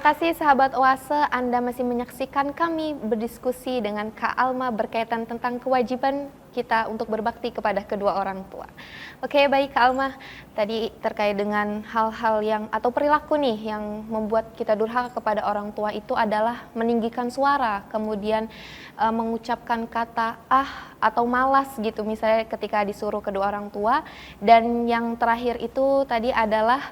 Terima kasih sahabat Oase, Anda masih menyaksikan kami berdiskusi dengan Kak Alma berkaitan tentang kewajiban kita untuk berbakti kepada kedua orang tua. Oke, baik Kak Alma, tadi terkait dengan hal-hal yang atau perilaku nih yang membuat kita durhaka kepada orang tua itu adalah meninggikan suara, kemudian mengucapkan kata atau malas gitu misalnya ketika disuruh kedua orang tua, dan yang terakhir itu tadi adalah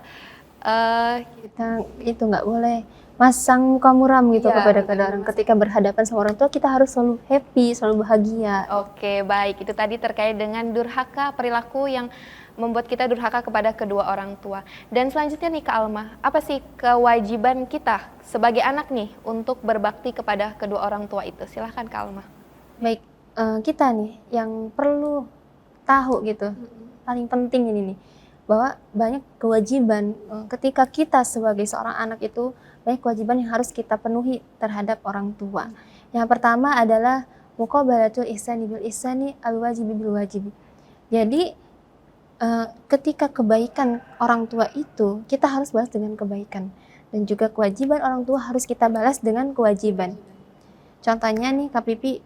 Kita itu nggak boleh masang muka muram gitu Iya, kepada kedua orang. Ketika berhadapan sama orang tua, kita harus selalu happy, selalu bahagia. Oke, baik. Itu tadi terkait dengan durhaka, perilaku yang membuat kita durhaka kepada kedua orang tua. Dan selanjutnya nih Kak Alma, apa sih kewajiban kita sebagai anak nih untuk berbakti kepada kedua orang tua itu? Silahkan Kak Alma. Baik, kita nih yang perlu tahu gitu, paling penting ini nih, bahwa banyak kewajiban ketika kita sebagai seorang anak itu banyak kewajiban yang harus kita penuhi terhadap orang tua. Yang pertama adalah muqabalatul ihsani bil ihsani al wajibi bil wajibi. Jadi ketika kebaikan orang tua itu kita harus balas dengan kebaikan, dan juga kewajiban orang tua harus kita balas dengan kewajiban. Contohnya nih Kak Pipi,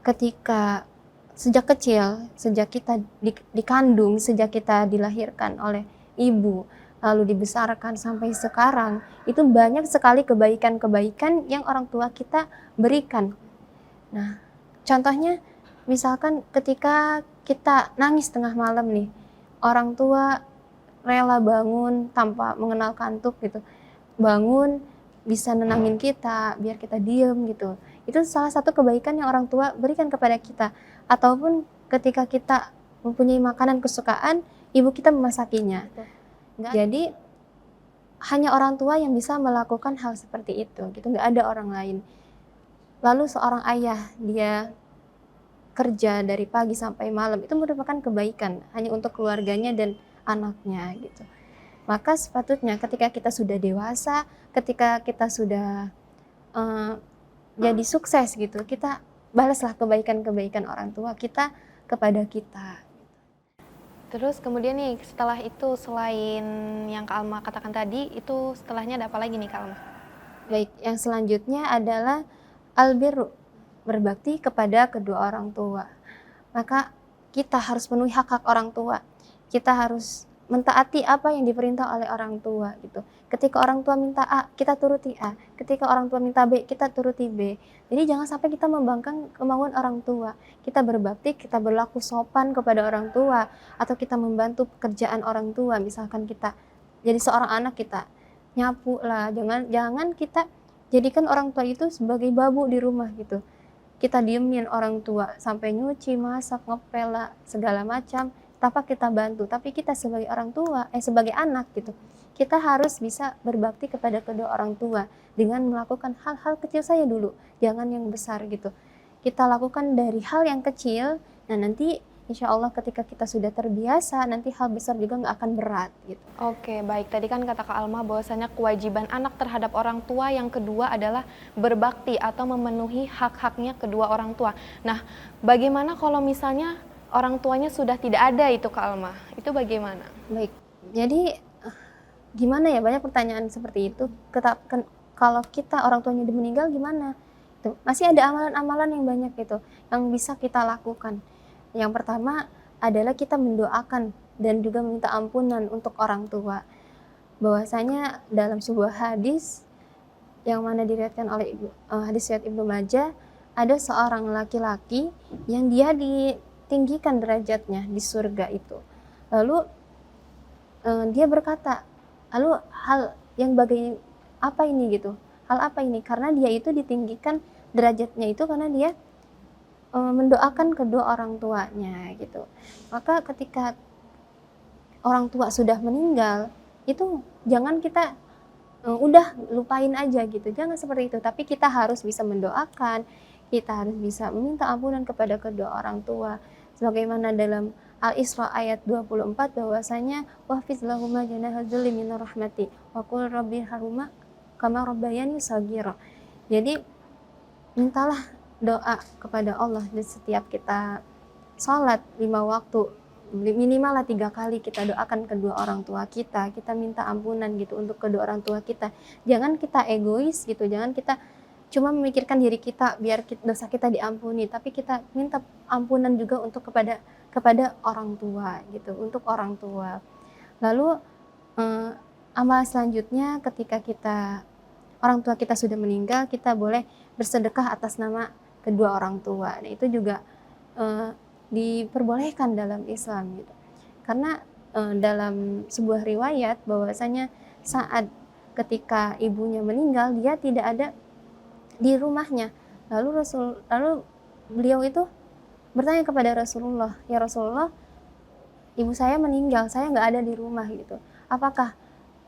ketika sejak kecil, sejak kita dikandung, sejak kita dilahirkan oleh ibu, lalu dibesarkan sampai sekarang, itu banyak sekali kebaikan-kebaikan yang orang tua kita berikan. Nah, contohnya misalkan ketika kita nangis tengah malam nih, orang tua rela bangun tanpa mengenal kantuk gitu, bangun bisa nenangin kita biar kita diem gitu. Itu salah satu kebaikan yang orang tua berikan kepada kita. Ataupun ketika kita mempunyai makanan kesukaan, ibu kita memasakinya. Jadi hanya orang tua yang bisa melakukan hal seperti itu gitu, nggak ada orang lain. Lalu seorang ayah, dia kerja dari pagi sampai malam, itu merupakan kebaikan hanya untuk keluarganya dan anaknya gitu. Maka sepatutnya ketika kita sudah dewasa, ketika kita sudah jadi sukses gitu, kita balaslah kebaikan-kebaikan orang tua kita kepada kita. Terus kemudian nih setelah itu, selain yang Kak Alma katakan tadi, itu setelahnya ada apa lagi nih Kak Alma? Baik, yang selanjutnya adalah albirru, berbakti kepada kedua orang tua. Maka kita harus penuhi hak-hak orang tua. Kita harus mentaati apa yang diperintah oleh orang tua gitu. Ketika orang tua minta A, kita turuti A. Ketika orang tua minta B, kita turuti B. Jadi jangan sampai kita membangkang kemauan orang tua. Kita berbakti, kita berlaku sopan kepada orang tua, atau kita membantu pekerjaan orang tua. Misalkan kita jadi seorang anak, kita nyapu lah. Jangan kita jadikan orang tua itu sebagai babu di rumah gitu. Kita diemin orang tua sampai nyuci, masak, ngepel lah, segala macam tanpa kita bantu. Tapi kita sebagai orang tua, sebagai anak gitu, kita harus bisa berbakti kepada kedua orang tua dengan melakukan hal-hal kecil saja dulu, jangan yang besar gitu. Kita lakukan dari hal yang kecil, nah nanti insya Allah ketika kita sudah terbiasa, nanti hal besar juga nggak akan berat gitu. Oke, baik. Tadi kan kata Kak Alma bahwasanya kewajiban anak terhadap orang tua yang kedua adalah berbakti atau memenuhi hak-haknya kedua orang tua. Nah, bagaimana kalau misalnya orang tuanya sudah tidak ada itu Kak Alma? Itu bagaimana? Baik, jadi gimana ya, banyak pertanyaan seperti itu. Kalau kita orang tuanya udah meninggal gimana? Tuh, masih ada amalan-amalan yang banyak gitu yang bisa kita lakukan. Yang pertama adalah kita mendoakan dan juga meminta ampunan untuk orang tua. Bahwasanya dalam sebuah hadis yang mana diriwayatkan oleh hadis riwayat Ibnu Majah, ada seorang laki-laki yang dia ditinggikan derajatnya di surga itu. Lalu dia berkata, lalu hal yang apa ini gitu? Hal apa ini? Karena dia itu ditinggikan derajatnya itu karena dia mendoakan kedua orang tuanya gitu. Maka ketika orang tua sudah meninggal, itu jangan kita udah lupain aja gitu, jangan seperti itu. Tapi kita harus bisa mendoakan, kita harus bisa meminta ampunan kepada kedua orang tua. Sebagaimana dalam Al-Isra ayat 24 bahwasanya wahfiz lahuma janahal dzulli minar rahmati wa qul rabbirhamhuma kama rabbayani shaghira. Jadi mintalah doa kepada Allah di setiap kita sholat 5 waktu, minimal lah 3 kali kita doakan kedua orang tua kita minta ampunan gitu untuk kedua orang tua kita. Jangan kita egois gitu, jangan kita cuma memikirkan diri kita biar dosa kita diampuni, tapi kita minta ampunan juga untuk kepada orang tua gitu, untuk orang tua. Lalu amal selanjutnya ketika orang tua kita sudah meninggal, kita boleh bersedekah atas nama kedua orang tua. Nah, itu juga diperbolehkan dalam Islam gitu. Karena dalam sebuah riwayat bahwasanya saat ketika ibunya meninggal, dia tidak ada di rumahnya. Lalu beliau itu bertanya kepada Rasulullah, "Ya Rasulullah, ibu saya meninggal, saya nggak ada di rumah gitu. Apakah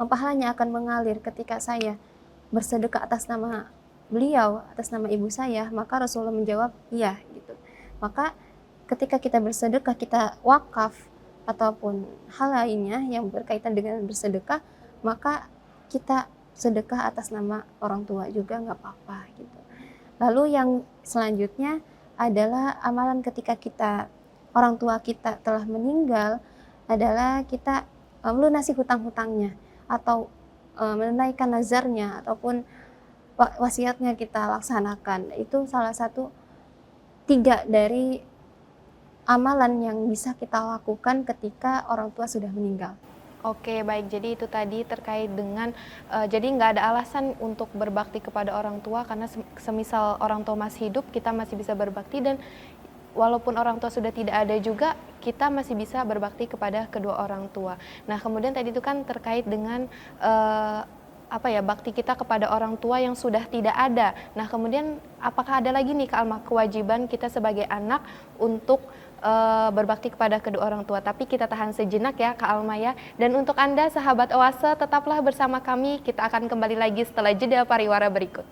pahalanya akan mengalir ketika saya bersedekah atas nama beliau, atas nama ibu saya?" Maka Rasulullah menjawab, "Iya," gitu. Maka ketika kita bersedekah, kita wakaf ataupun hal lainnya yang berkaitan dengan bersedekah, maka kita sedekah atas nama orang tua juga nggak apa-apa gitu. Lalu yang selanjutnya adalah amalan ketika orang tua kita telah meninggal adalah kita melunasi hutang-hutangnya atau menunaikan nazarnya ataupun wasiatnya kita laksanakan. Itu salah satu 3 dari amalan yang bisa kita lakukan ketika orang tua sudah meninggal. Oke, baik. Jadi itu tadi terkait dengan jadi nggak ada alasan untuk berbakti kepada orang tua karena semisal orang tua masih hidup, kita masih bisa berbakti, dan walaupun orang tua sudah tidak ada juga, kita masih bisa berbakti kepada kedua orang tua. Nah, kemudian tadi itu kan terkait dengan bakti kita kepada orang tua yang sudah tidak ada. Nah, kemudian apakah ada lagi nih Kak Alma kewajiban kita sebagai anak untuk berbakti kepada kedua orang tua? Tapi kita tahan sejenak ya Kak Alma ya. Dan untuk Anda sahabat Oase, tetaplah bersama kami, kita akan kembali lagi setelah jeda pariwara berikut.